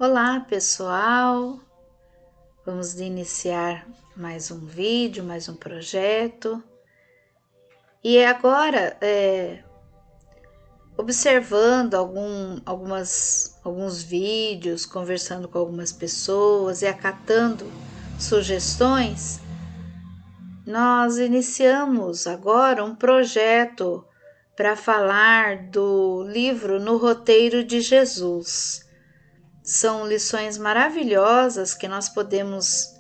Olá pessoal, vamos iniciar mais um vídeo, mais um projeto. E agora, observando alguns vídeos, conversando com algumas pessoas e acatando sugestões, nós iniciamos agora um projeto para falar do livro No Roteiro de Jesus. São lições maravilhosas que nós podemos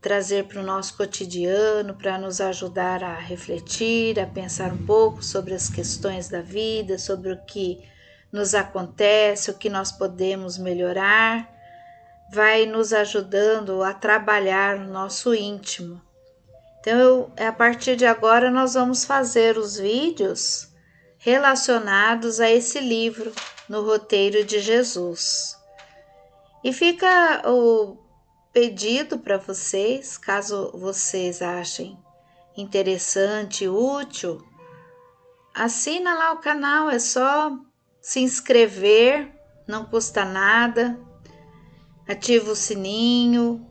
trazer para o nosso cotidiano, para nos ajudar a refletir, a pensar um pouco sobre as questões da vida, sobre o que nos acontece, o que nós podemos melhorar. Vai nos ajudando a trabalhar o nosso íntimo. Então, a partir de agora, nós vamos fazer os vídeos relacionados a esse livro, No Roteiro de Jesus. E fica o pedido para vocês, caso vocês achem interessante e útil, assina lá o canal, é só se inscrever, não custa nada, ativa o sininho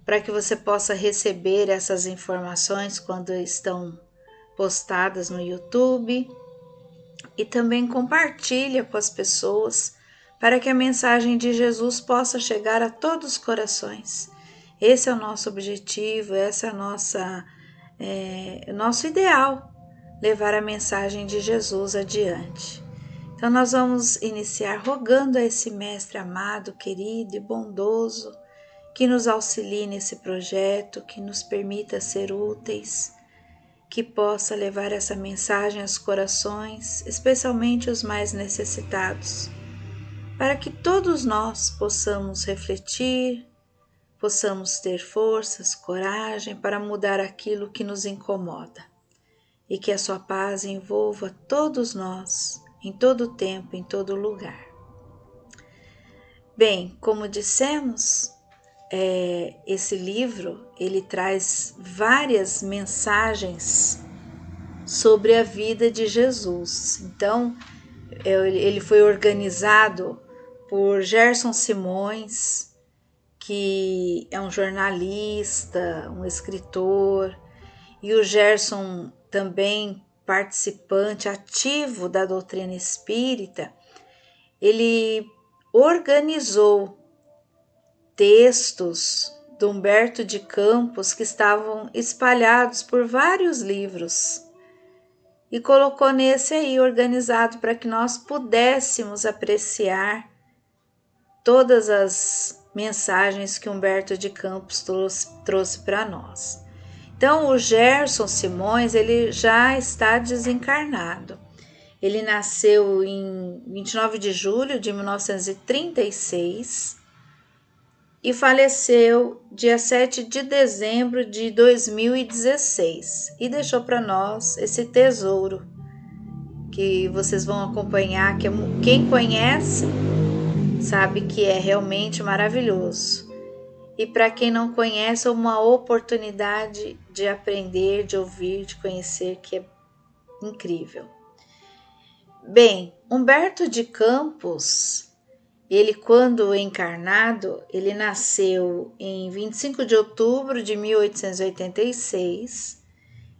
para que você possa receber essas informações quando estão postadas no YouTube e também compartilha com as pessoas para que a mensagem de Jesus possa chegar a todos os corações. Esse é o nosso objetivo, esse é o nosso ideal, levar a mensagem de Jesus adiante. Então nós vamos iniciar rogando a esse Mestre amado, querido e bondoso, que nos auxilie nesse projeto, que nos permita ser úteis, que possa levar essa mensagem aos corações, especialmente os mais necessitados, para que todos nós possamos refletir, possamos ter forças, coragem para mudar aquilo que nos incomoda e que a sua paz envolva todos nós, em todo tempo, em todo lugar. Bem, como dissemos, esse livro ele traz várias mensagens sobre a vida de Jesus. Então, ele foi organizado por Gerson Simões, que é um jornalista, um escritor, e o Gerson também participante ativo da doutrina espírita. Ele organizou textos de Humberto de Campos que estavam espalhados por vários livros e colocou nesse aí organizado para que nós pudéssemos apreciar todas as mensagens que Humberto de Campos trouxe para nós. Então o Gerson Simões ele já está desencarnado. Ele nasceu em 29 de julho de 1936 e faleceu dia 7 de dezembro de 2016 e deixou para nós esse tesouro que vocês vão acompanhar, que quem conhece sabe que é realmente maravilhoso. E para quem não conhece, é uma oportunidade de aprender, de ouvir, de conhecer, que é incrível. Bem, Humberto de Campos, ele quando encarnado, ele nasceu em 25 de outubro de 1886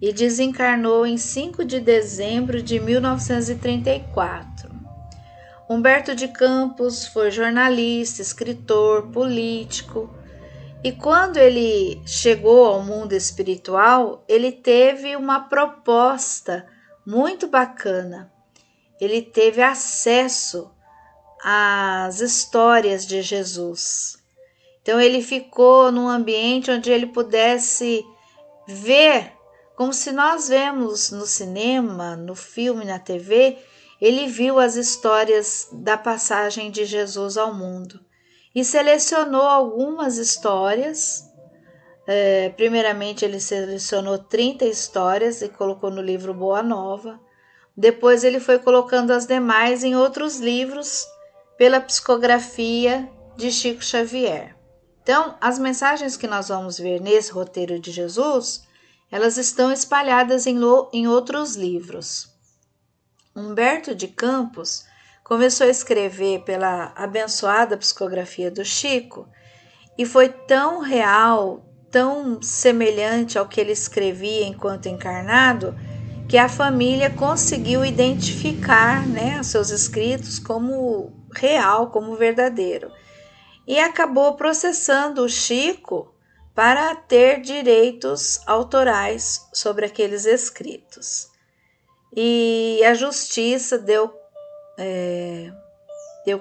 e desencarnou em 5 de dezembro de 1934. Humberto de Campos foi jornalista, escritor, político, e quando ele chegou ao mundo espiritual, ele teve uma proposta muito bacana. Ele teve acesso às histórias de Jesus. Então ele ficou num ambiente onde ele pudesse ver, como se nós vemos no cinema, no filme, na TV, ele viu as histórias da passagem de Jesus ao mundo e selecionou algumas histórias. Primeiramente ele selecionou 30 histórias e colocou no livro Boa Nova. Depois ele foi colocando as demais em outros livros pela psicografia de Chico Xavier. Então, as mensagens que nós vamos ver nesse roteiro de Jesus, elas estão espalhadas em outros livros. Humberto de Campos começou a escrever pela abençoada psicografia do Chico e foi tão real, tão semelhante ao que ele escrevia enquanto encarnado, que a família conseguiu identificar, né, os seus escritos como real, como verdadeiro. E acabou processando o Chico para ter direitos autorais sobre aqueles escritos. E a justiça deu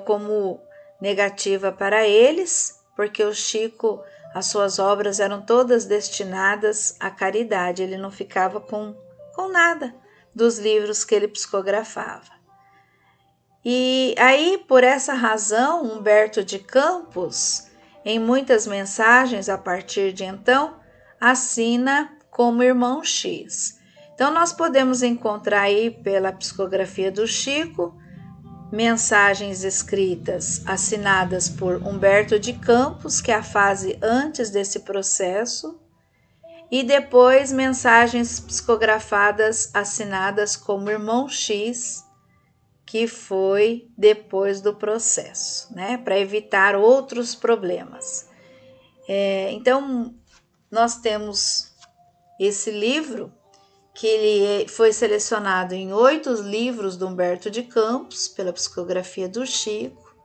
como negativa para eles, porque o Chico, as suas obras eram todas destinadas à caridade, ele não ficava com nada dos livros que ele psicografava. E aí, por essa razão, Humberto de Campos, em muitas mensagens a partir de então, assina como Irmão X. Então, nós podemos encontrar aí pela psicografia do Chico, mensagens escritas assinadas por Humberto de Campos, que é a fase antes desse processo, e depois mensagens psicografadas assinadas como Irmão X, que foi depois do processo, né, para evitar outros problemas. Então, nós temos esse livro, que ele foi selecionado em 8 livros do Humberto de Campos, pela psicografia do Chico.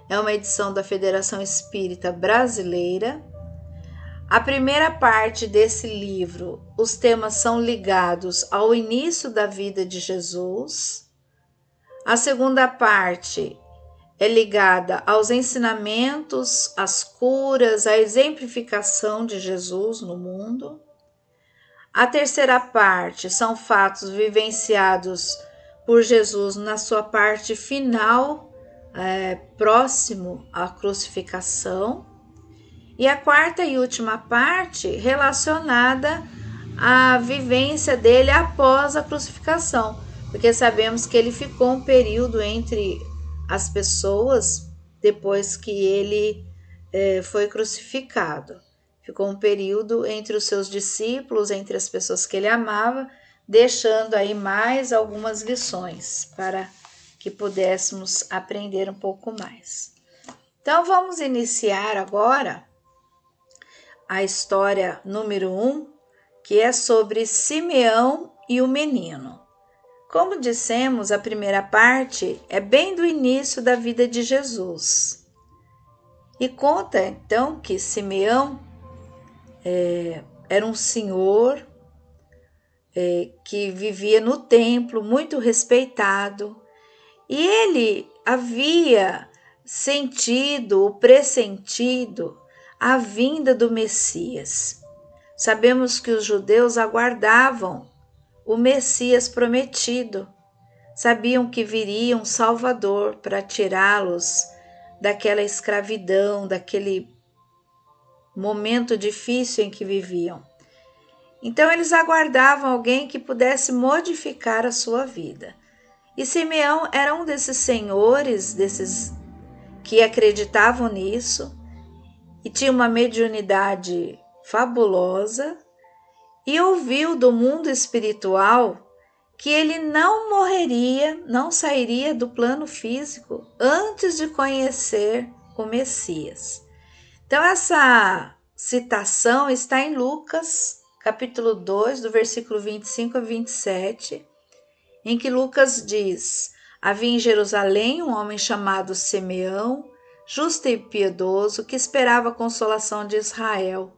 É uma edição da Federação Espírita Brasileira. A primeira parte desse livro, os temas são ligados ao início da vida de Jesus. A segunda parte é ligada aos ensinamentos, às curas, à exemplificação de Jesus no mundo. A terceira parte são fatos vivenciados por Jesus na sua parte final, próximo à crucificação. E a quarta e última parte relacionada à vivência dele após a crucificação, porque sabemos que ele ficou um período entre as pessoas depois que ele foi crucificado. Ficou um período entre os seus discípulos, entre as pessoas que ele amava, deixando aí mais algumas lições para que pudéssemos aprender um pouco mais. Então, vamos iniciar agora a história número 1, que é sobre Simeão e o menino. Como dissemos, a primeira parte é bem do início da vida de Jesus. E conta, então, que Simeão era um senhor que vivia no templo, muito respeitado, e ele havia sentido, pressentido a vinda do Messias. Sabemos que os judeus aguardavam o Messias prometido, sabiam que viria um Salvador para tirá-los daquela escravidão, daquele momento difícil em que viviam. Então eles aguardavam alguém que pudesse modificar a sua vida. E Simeão era um desses senhores, desses que acreditavam nisso, e tinha uma mediunidade fabulosa, e ouviu do mundo espiritual que ele não morreria, não sairia do plano físico antes de conhecer o Messias. Então, essa citação está em Lucas, capítulo 2, do versículo 25 a 27, em que Lucas diz: havia em Jerusalém um homem chamado Simeão, justo e piedoso, que esperava a consolação de Israel,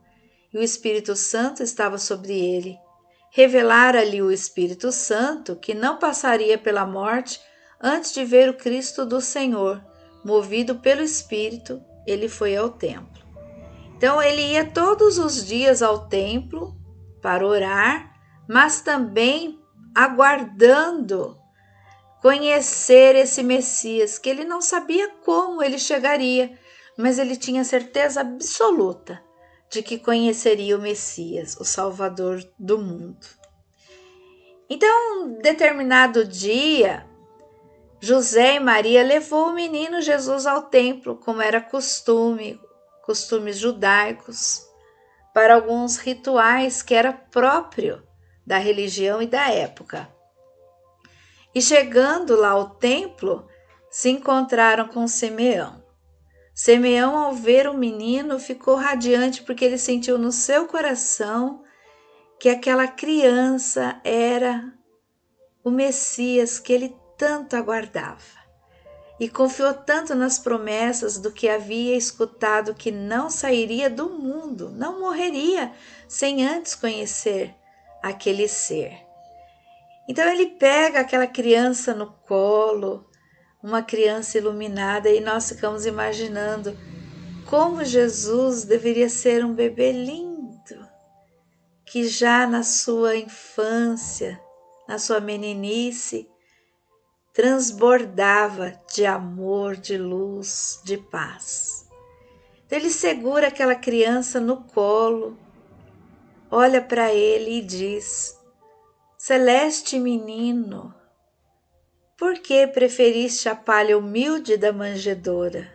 e o Espírito Santo estava sobre ele. Revelara-lhe o Espírito Santo que não passaria pela morte antes de ver o Cristo do Senhor. Movido pelo Espírito, ele foi ao templo. Então, ele ia todos os dias ao templo para orar, mas também aguardando conhecer esse Messias, que ele não sabia como ele chegaria, mas ele tinha certeza absoluta de que conheceria o Messias, o Salvador do mundo. Então, determinado dia, José e Maria levou o menino Jesus ao templo, como era costumes judaicos, para alguns rituais que era próprio da religião e da época. E chegando lá ao templo, se encontraram com Simeão. Simeão, ao ver o menino, ficou radiante porque ele sentiu no seu coração que aquela criança era o Messias que ele tanto aguardava. E confiou tanto nas promessas do que havia escutado que não sairia do mundo, não morreria sem antes conhecer aquele ser. Então ele pega aquela criança no colo, uma criança iluminada, e nós ficamos imaginando como Jesus deveria ser um bebê lindo, que já na sua infância, na sua meninice, transbordava de amor, de luz, de paz. Então ele segura aquela criança no colo, olha para ele e diz: Celeste menino, por que preferiste a palha humilde da manjedoura?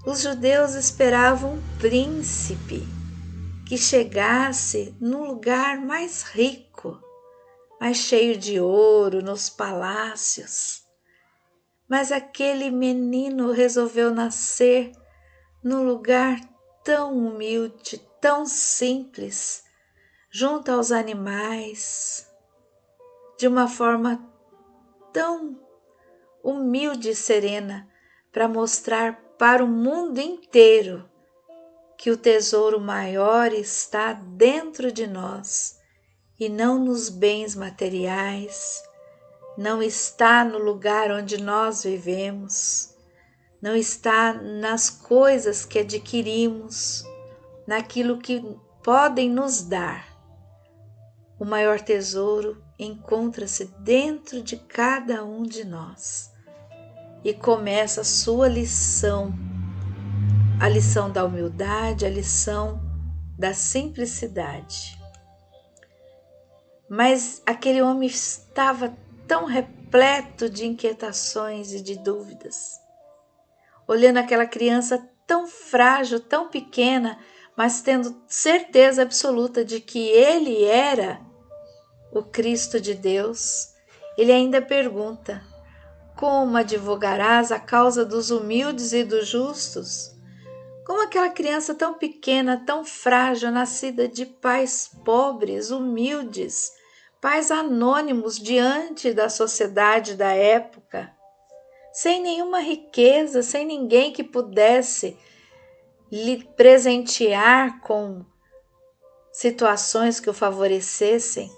Os judeus esperavam um príncipe que chegasse num lugar mais rico, mais cheio de ouro nos palácios. Mas aquele menino resolveu nascer num lugar tão humilde, tão simples, junto aos animais, de uma forma tão humilde e serena, para mostrar para o mundo inteiro que o tesouro maior está dentro de nós e não nos bens materiais, não está no lugar onde nós vivemos, não está nas coisas que adquirimos, naquilo que podem nos dar. O maior tesouro encontra-se dentro de cada um de nós. E começa a sua lição, a lição da humildade, a lição da simplicidade. Mas aquele homem estava tão repleto de inquietações e de dúvidas, olhando aquela criança tão frágil, tão pequena, mas tendo certeza absoluta de que ele era o Cristo de Deus. Ele ainda pergunta: como advogarás a causa dos humildes e dos justos? Como aquela criança tão pequena, tão frágil, nascida de pais pobres, humildes, pais anônimos diante da sociedade da época, sem nenhuma riqueza, sem ninguém que pudesse lhe presentear com situações que o favorecessem,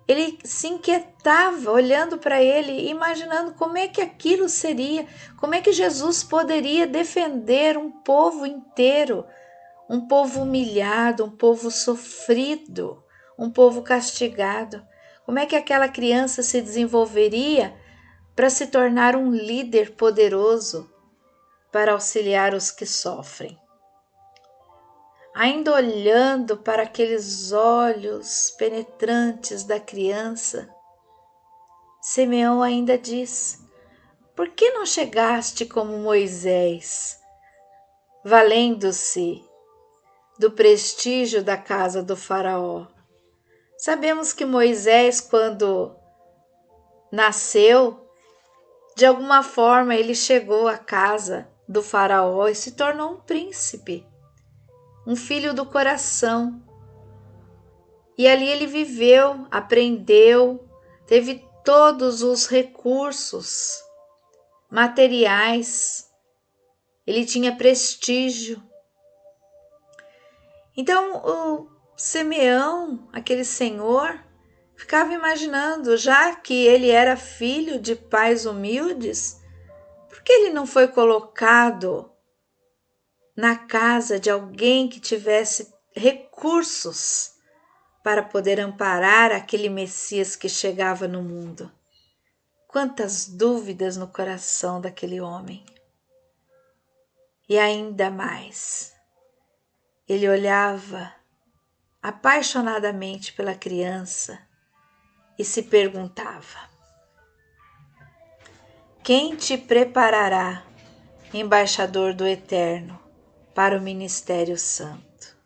ele se inquietava olhando para ele, imaginando como é que aquilo seria, como é que Jesus poderia defender um povo inteiro, um povo humilhado, um povo sofrido, um povo castigado. Como é que aquela criança se desenvolveria para se tornar um líder poderoso para auxiliar os que sofrem? Ainda olhando para aqueles olhos penetrantes da criança, Simeão ainda diz: por que não chegaste como Moisés, valendo-se do prestígio da casa do faraó? Sabemos que Moisés, quando nasceu, de alguma forma ele chegou à casa do faraó e se tornou um príncipe, um filho do coração. E ali ele viveu, aprendeu, teve todos os recursos materiais, ele tinha prestígio. Então o Simeão, aquele senhor, ficava imaginando, já que ele era filho de pais humildes, por que ele não foi colocado na casa de alguém que tivesse recursos para poder amparar aquele Messias que chegava no mundo? Quantas dúvidas no coração daquele homem! E ainda mais, ele olhava apaixonadamente pela criança e se perguntava: quem te preparará, embaixador do Eterno, para o ministério santo?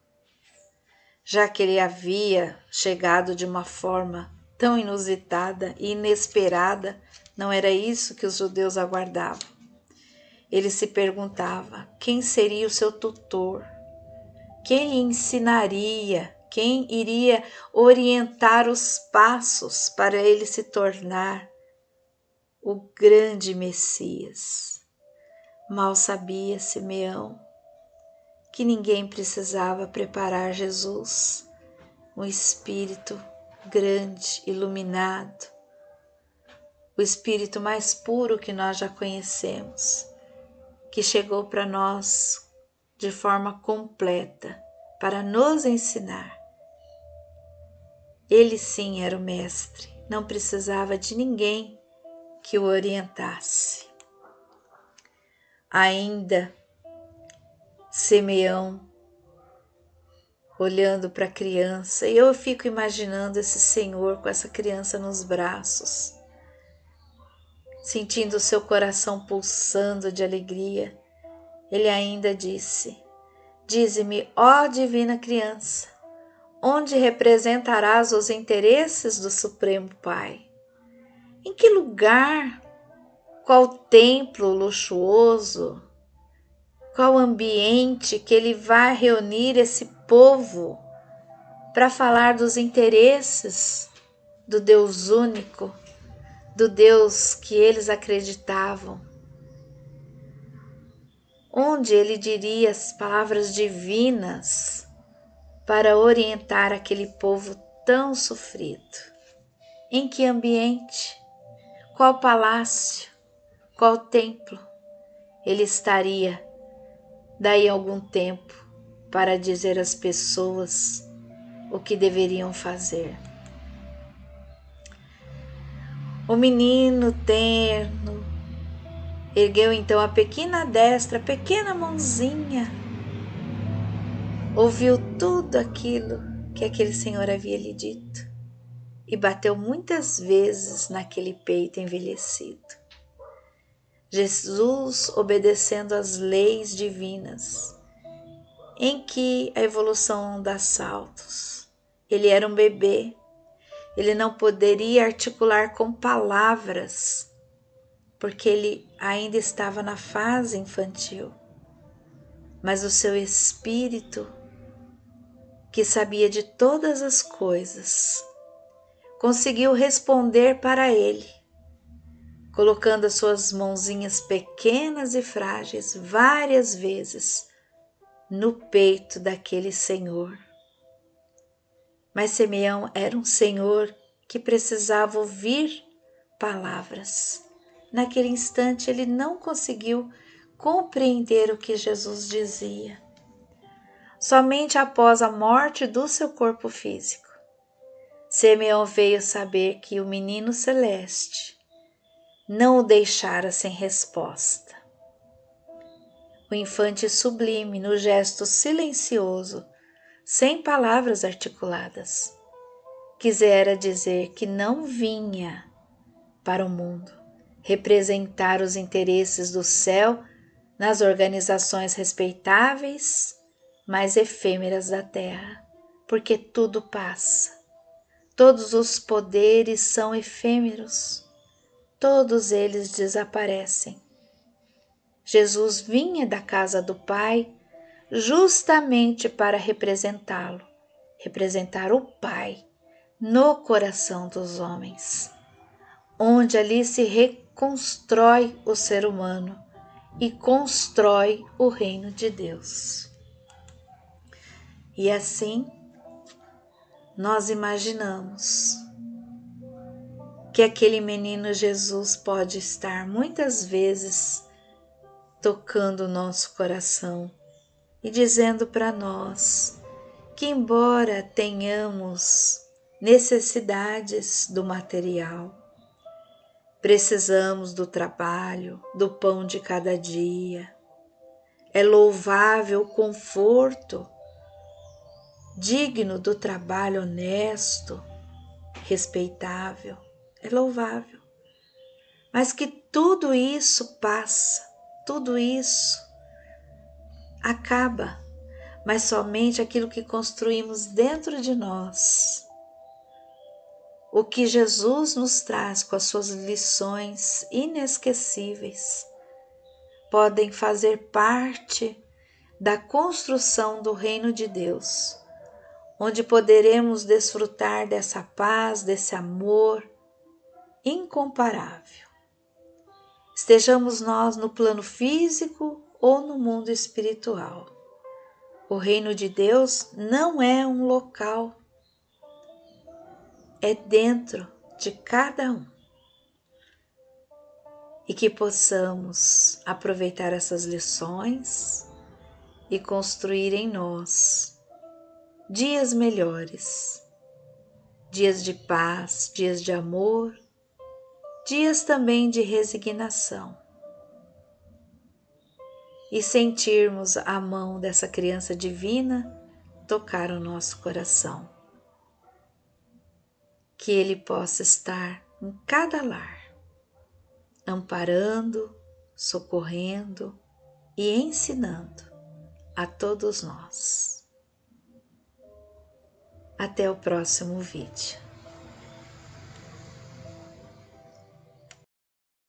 Já que ele havia chegado de uma forma tão inusitada e inesperada Não era isso que os judeus aguardavam. Ele se perguntava quem seria o seu tutor, quem lhe ensinaria, quem iria orientar os passos para ele se tornar o grande Messias. Mal sabia Simeão que ninguém precisava preparar Jesus, um espírito grande, iluminado, o espírito mais puro que nós já conhecemos, que chegou para nós de forma completa para nos ensinar. Ele sim era o mestre, não precisava de ninguém que o orientasse. Ainda Simeão olhando para a criança, e eu fico imaginando esse Senhor com essa criança nos braços, sentindo o seu coração pulsando de alegria. Ele ainda disse: dize-me, ó divina criança, onde representarás os interesses do Supremo Pai? Em que lugar? Qual templo luxuoso? Qual ambiente que ele vai reunir esse povo para falar dos interesses do Deus único, do Deus que eles acreditavam? Onde ele diria as palavras divinas para orientar aquele povo tão sofrido? Em que ambiente? Qual palácio? Qual templo? Ele estaria daí a algum tempo para dizer às pessoas o que deveriam fazer. O menino terno ergueu então a pequena destra, a pequena mãozinha, ouviu tudo aquilo que aquele Senhor havia lhe dito e bateu muitas vezes naquele peito envelhecido. Jesus obedecendo às leis divinas, em que a evolução dá saltos. Ele era um bebê, ele não poderia articular com palavras, porque ele ainda estava na fase infantil. Mas o seu espírito, que sabia de todas as coisas, conseguiu responder para ele, colocando as suas mãozinhas pequenas e frágeis várias vezes no peito daquele Senhor. Mas Simeão era um Senhor que precisava ouvir palavras. Naquele instante ele não conseguiu compreender o que Jesus dizia. Somente após a morte do seu corpo físico, Simeão veio saber que o menino celeste não o deixara sem resposta. O infante sublime, no gesto silencioso, sem palavras articuladas, quisera dizer que não vinha para o mundo representar os interesses do céu nas organizações respeitáveis, mas efêmeras da terra, porque tudo passa. Todos os poderes são efêmeros, todos eles desaparecem. Jesus vinha da casa do Pai justamente para representá-lo, representar o Pai no coração dos homens, onde ali se reconstrói o ser humano e constrói o reino de Deus. E assim, nós imaginamos que aquele menino Jesus pode estar muitas vezes tocando o nosso coração e dizendo para nós que, embora tenhamos necessidades do material, precisamos do trabalho, do pão de cada dia. É louvável o conforto digno do trabalho honesto, respeitável, é louvável. Mas que tudo isso passa, tudo isso acaba, mas somente aquilo que construímos dentro de nós o que Jesus nos traz com as suas lições inesquecíveis podem fazer parte da construção do reino de Deus, onde poderemos desfrutar dessa paz, desse amor incomparável. Estejamos nós no plano físico ou no mundo espiritual. O reino de Deus não é um local, é dentro de cada um. E que possamos aproveitar essas lições e construir em nós dias melhores, dias de paz, dias de amor, dias também de resignação. E sentirmos a mão dessa criança divina tocar o nosso coração. Que Ele possa estar em cada lar, amparando, socorrendo e ensinando a todos nós. Até o próximo vídeo.